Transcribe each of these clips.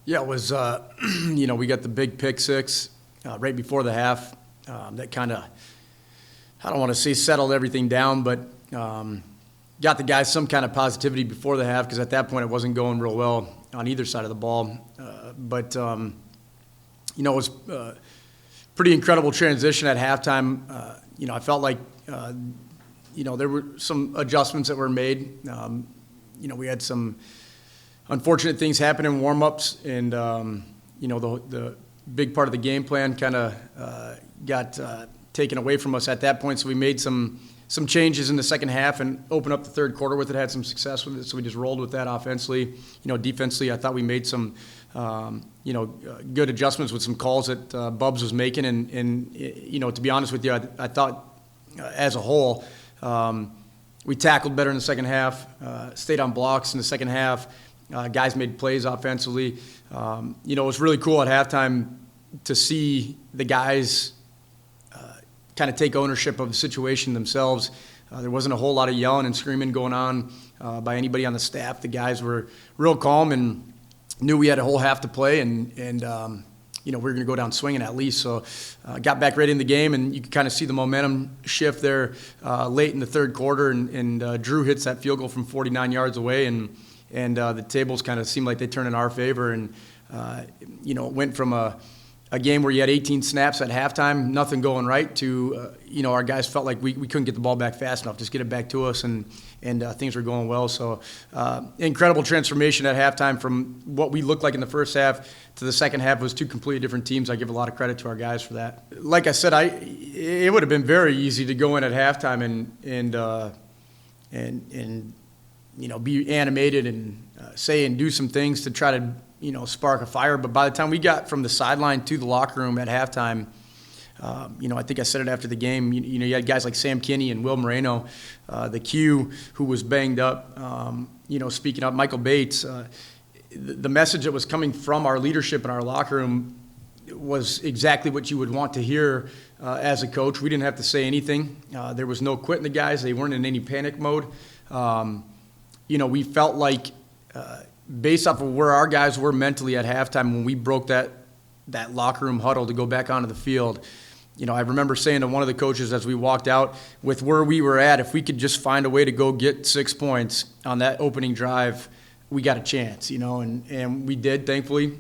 Yeah, it was, we got the big pick six right before the half. That kind of, I don't want to say settled everything down, but got the guys some kind of positivity before the half because at that point it wasn't going real well on either side of the ball. It was pretty incredible transition at halftime. I felt like, there were some adjustments that were made. We had some unfortunate things happen in warm-ups, and the big part of the game plan kind of got taken away from us at that point. So we made some changes in the second half and opened up the third quarter with it. Had some success with it, so we just rolled with that offensively. Defensively, I thought we made some good adjustments with some calls that Bubs was making, and to be honest with you, I thought as a whole we tackled better in the second half, stayed on blocks in the second half. Guys made plays offensively. It was really cool at halftime to see the guys kind of take ownership of the situation themselves. There wasn't a whole lot of yelling and screaming going on by anybody on the staff. The guys were real calm and knew we had a whole half to play, and we were going to go down swinging at least. So got back right in the game, and you could kind of see the momentum shift there late in the third quarter, and Drew hits that field goal from 49 yards away, and the tables kind of seemed like they turned in our favor, and it went from a game where you had 18 snaps at halftime, nothing going right, to our guys felt like we couldn't get the ball back fast enough, just get it back to us, and things were going well. So incredible transformation at halftime from what we looked like in the first half to the second half. It was two completely different teams. I give a lot of credit to our guys for that. Like I said, it would have been very easy to go in at halftime and be animated and say and do some things to try to spark a fire. But by the time we got from the sideline to the locker room at halftime, I think I said it after the game, you had guys like Sam Kinney and Will Moreno, the Q, who was banged up, speaking up, Michael Bates. The message that was coming from our leadership in our locker room was exactly what you would want to hear as a coach. We didn't have to say anything. There was no quitting the guys. They weren't in any panic mode. We felt like based off of where our guys were mentally at halftime when we broke that locker room huddle to go back onto the field, I remember saying to one of the coaches as we walked out, with where we were at, if we could just find a way to go get 6 points on that opening drive, we got a chance, and we did, thankfully.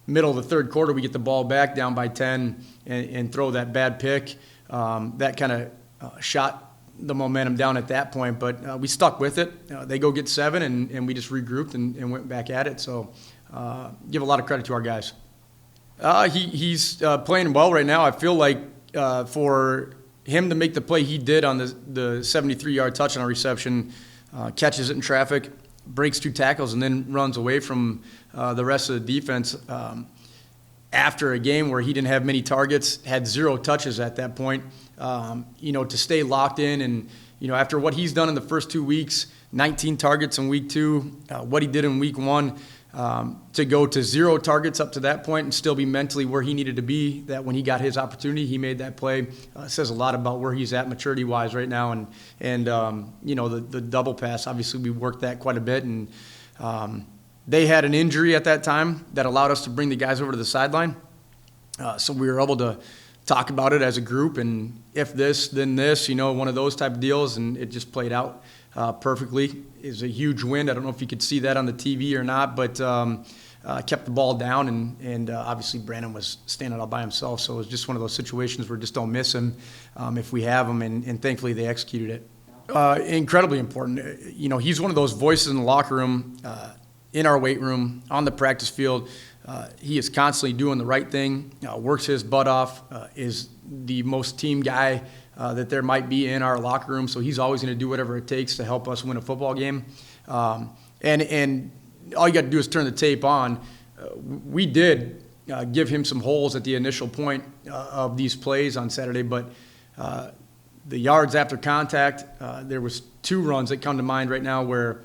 Middle of the third quarter, we get the ball back down by 10 and throw that bad pick. That kind of shot the momentum down at that point, but we stuck with it. They go get 7, and we just regrouped and went back at it. So give a lot of credit to our guys. He's playing well right now. I feel like for him to make the play he did on the 73-yard touchdown reception, catches it in traffic, breaks 2 tackles, and then runs away from the rest of the defense after a game where he didn't have many targets, had 0 touches at that point. To stay locked in, and after what he's done in the first 2 weeks, 19 targets in week 2, what he did in week 1, to go to 0 targets up to that point and still be mentally where he needed to be, that when he got his opportunity, he made that play, says a lot about where he's at maturity-wise right now. And the double pass, obviously we worked that quite a bit, and they had an injury at that time that allowed us to bring the guys over to the sideline. So we were able to talk about it as a group, and if this, then this, one of those type of deals, and it just played out perfectly. It was a huge win. I don't know if you could see that on the TV or not, but kept the ball down, and obviously Brandon was standing out by himself, so it was just one of those situations where just don't miss him if we have him, and thankfully they executed it. Incredibly important. He's one of those voices in the locker room, in our weight room, on the practice field. He is constantly doing the right thing, works his butt off, is the most team guy that there might be in our locker room, so he's always going to do whatever it takes to help us win a football game. And all you got to do is turn the tape on. We did give him some holes at the initial point of these plays on Saturday, but the yards after contact, there was 2 runs that come to mind right now where,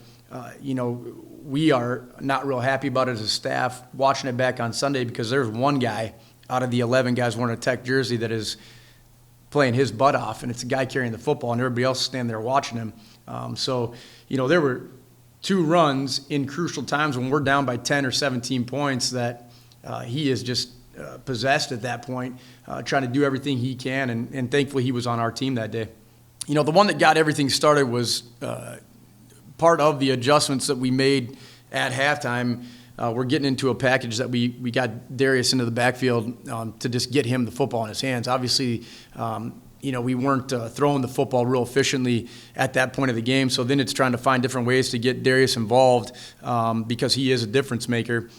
we are not real happy about it as a staff watching it back on Sunday, because there's one guy out of the 11 guys wearing a Tech jersey that is playing his butt off, and it's a guy carrying the football, and everybody else is standing there watching him. So there were two runs in crucial times when we're down by 10 or 17 points that he is just possessed at that point, trying to do everything he can, and thankfully he was on our team that day. You know, the one that got everything started was part of the adjustments that we made at halftime. We're getting into a package that we got Darius into the backfield to just get him the football in his hands. Obviously, you know, we weren't throwing the football real efficiently at that point of the game, so then it's trying to find different ways to get Darius involved because he is a difference maker.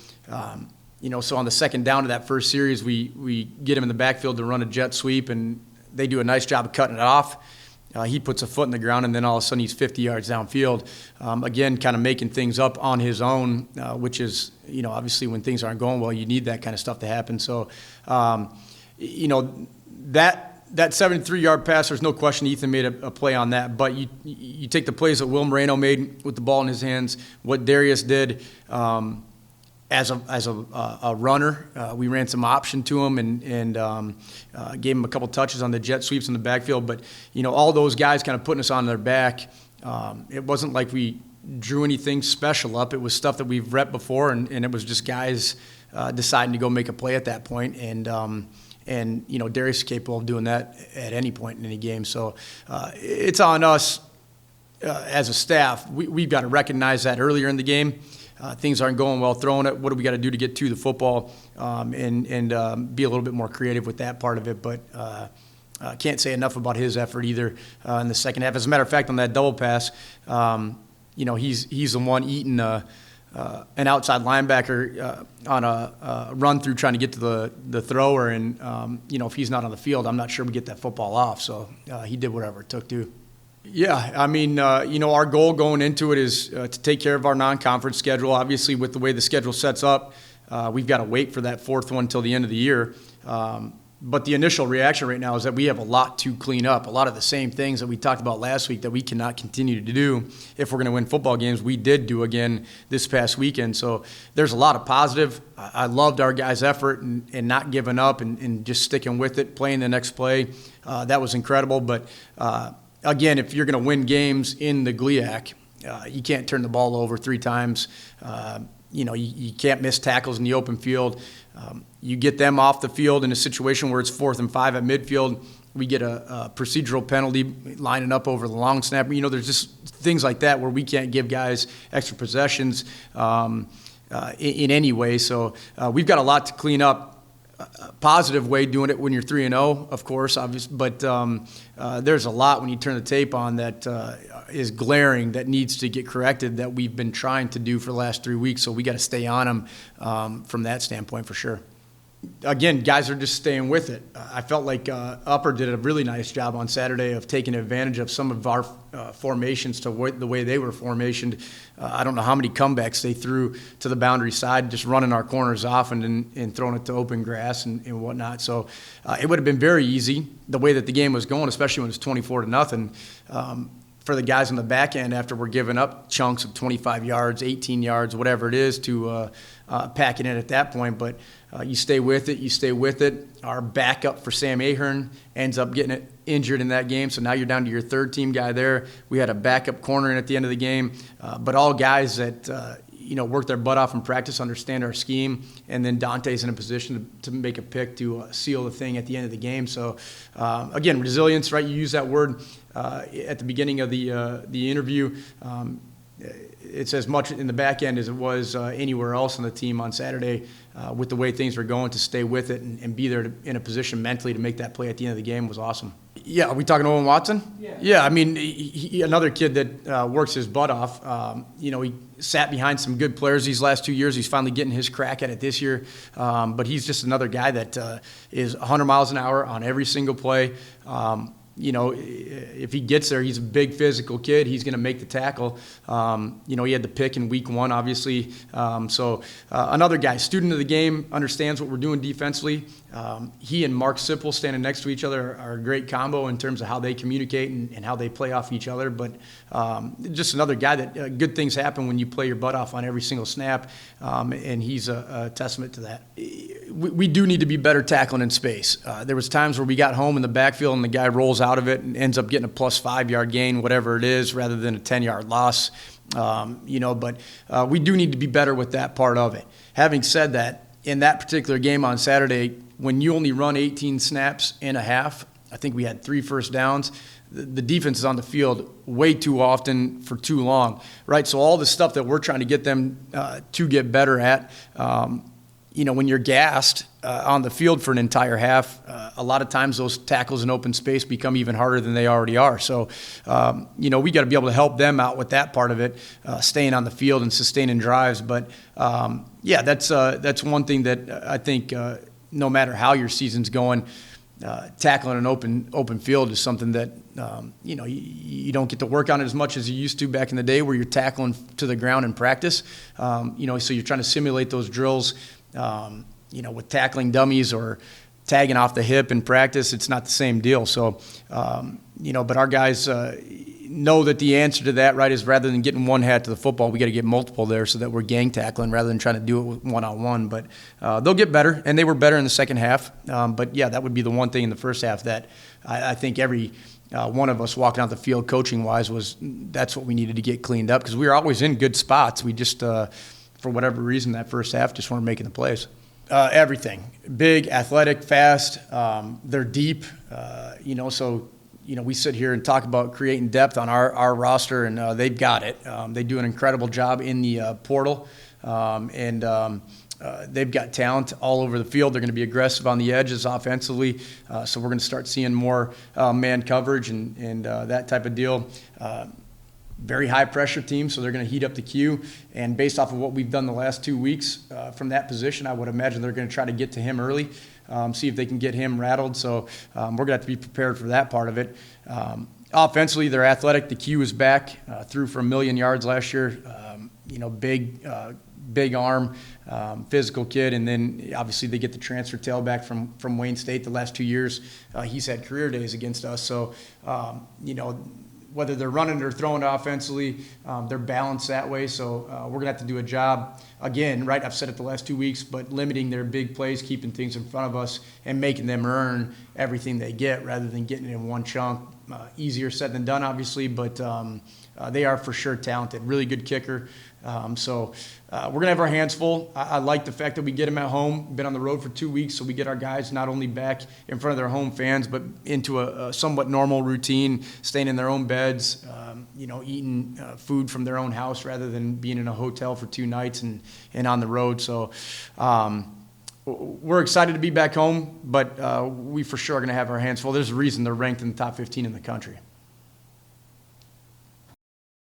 You know, so on the second down of that first series, we get him in the backfield to run a jet sweep, and they do a nice job of cutting it off. He puts a foot in the ground, and then all of a sudden he's 50 yards downfield. Again, kind of making things up on his own, which is, you know, obviously when things aren't going well, you need that kind of stuff to happen. So, you know, that 73-yard pass, there's no question Ethan made a play on that. But you take the plays that Will Moreno made with the ball in his hands, what Darius did as a runner. We ran some option to him and gave him a couple touches on the jet sweeps in the backfield. But, you know, all those guys kind of putting us on their back. It wasn't like we drew anything special up. It was stuff that we've repped before, and it was just guys deciding to go make a play at that point. And you know, Darius is capable of doing that at any point in any game. So it's on us as a staff. We've got to recognize that earlier in the game. Things aren't going well throwing it. What do we got to do to get to the football and be a little bit more creative with that part of it? But can't say enough about his effort either in the second half. As a matter of fact, on that double pass, you know, he's the one eating an outside linebacker on a run through trying to get to the thrower. And, you know, if he's not on the field, I'm not sure we get that football off. So he did whatever it took to. Yeah, I mean, you know, our goal going into it is to take care of our non-conference schedule. Obviously, with the way the schedule sets up, we've got to wait for that fourth one until the end of the year. But the initial reaction right now is that we have a lot to clean up. A lot of the same things that we talked about last week that we cannot continue to do if we're going to win football games, we did do again this past weekend. So there's a lot of positive. I loved our guys' effort and not giving up and just sticking with it, playing the next play. That was incredible. But again, if you're going to win games in the GLIAC, you can't turn the ball over 3 times. You know, you can't miss tackles in the open field. You get them off the field in a situation where it's 4th and 5 at midfield. We get a procedural penalty lining up over the long snapper. You know, there's just things like that where we can't give guys extra possessions in any way. So we've got a lot to clean up. Positive way doing it when you're 3-0, of course, obviously, but there's a lot when you turn the tape on that is glaring that needs to get corrected that we've been trying to do for the last 3 weeks. So we got to stay on them from that standpoint for sure. Again, guys are just staying with it. I felt like Upper did a really nice job on Saturday of taking advantage of some of our formations to the way they were formationed. I don't know how many comebacks they threw to the boundary side, just running our corners off and throwing it to open grass and whatnot. So it would have been very easy the way that the game was going, especially when it's 24-0. For the guys on the back end after we're giving up chunks of 25 yards, 18 yards, whatever it is to pack it in at that point. But you stay with it. Our backup for Sam Ahern ends up getting injured in that game, so now you're down to your third team guy there. We had a backup corner in at the end of the game, but all guys that you know, work their butt off in practice, understand our scheme, and then Dante's in a position to make a pick to seal the thing at the end of the game. So again, resilience, right? You use that word at the beginning of the interview. It's as much in the back end as it was anywhere else on the team on Saturday with the way things were going. To stay with it and be there in a position mentally to make that play at the end of the game was awesome. Yeah, are we talking Owen Watson? Yeah, I mean, he another kid that works his butt off. You know, he sat behind some good players these last 2 years. He's finally getting his crack at it this year. But he's just another guy that is 100 miles an hour on every single play. You know, if he gets there, he's a big physical kid. He's going to make the tackle. You know, he had the pick in week 1, obviously. So another guy, student of the game, understands what we're doing defensively. He and Mark Sipple standing next to each other are a great combo in terms of how they communicate and how they play off each other. But just another guy that good things happen when you play your butt off on every single snap, and he's a testament to that. We do need to be better tackling in space. There was times where we got home in the backfield and the guy rolls out of it and ends up getting a +5 yard gain, whatever it is, rather than a 10-yard loss. But we do need to be better with that part of it. Having said that, in that particular game on Saturday, when you only run 18 snaps in a half, I think we had 3 first downs. The defense is on the field way too often for too long, right? So all the stuff that we're trying to get them to get better at, when you're gassed on the field for an entire half, a lot of times those tackles in open space become even harder than they already are. So, we got to be able to help them out with that part of it, staying on the field and sustaining drives. But, that's one thing that I think no matter how your season's going, tackling an open field is something that you don't get to work on it as much as you used to back in the day, where you're tackling to the ground in practice. So you're trying to simulate those drills. With tackling dummies or tagging off the hip in practice, it's not the same deal. So, but our guys know that the answer to that, right, is rather than getting one hat to the football, we got to get multiple there so that we're gang tackling rather than trying to do it one-on-one. But they'll get better, and they were better in the second half. That would be the one thing in the first half that I think every one of us walking out the field coaching-wise that's what we needed to get cleaned up, because we were always in good spots. We just for whatever reason, that first half just weren't making the plays. Everything. Big, athletic, fast. They're deep. We sit here and talk about creating depth on our roster, and they've got it. They do an incredible job in the portal, and they've got talent all over the field. They're going to be aggressive on the edges offensively, so we're going to start seeing more man coverage and that type of deal. Very high pressure team, so they're going to heat up the queue. And based off of what we've done the last 2 weeks from that position, I would imagine they're going to try to get to him early, see if they can get him rattled. So we're going to have to be prepared for that part of it. Offensively, they're athletic. The Q is back, threw for 1 million yards last year. Big arm, physical kid. And then obviously they get the transfer tailback from Wayne State the last 2 years. He's had career days against us. So, whether they're running or throwing offensively, they're balanced that way. So we're going to have to do a job, again, right, I've said it the last 2 weeks, but limiting their big plays, keeping things in front of us, and making them earn everything they get rather than getting it in one chunk. Easier said than done, obviously, but they are for sure talented. Really good kicker. So we're going to have our hands full. I like the fact that we get them at home. Been on the road for 2 weeks, so we get our guys not only back in front of their home fans, but into a somewhat normal routine, staying in their own beds, eating food from their own house rather than being in a hotel for 2 nights and on the road. So we're excited to be back home, but we for sure are going to have our hands full. There's a reason they're ranked in the top 15 in the country.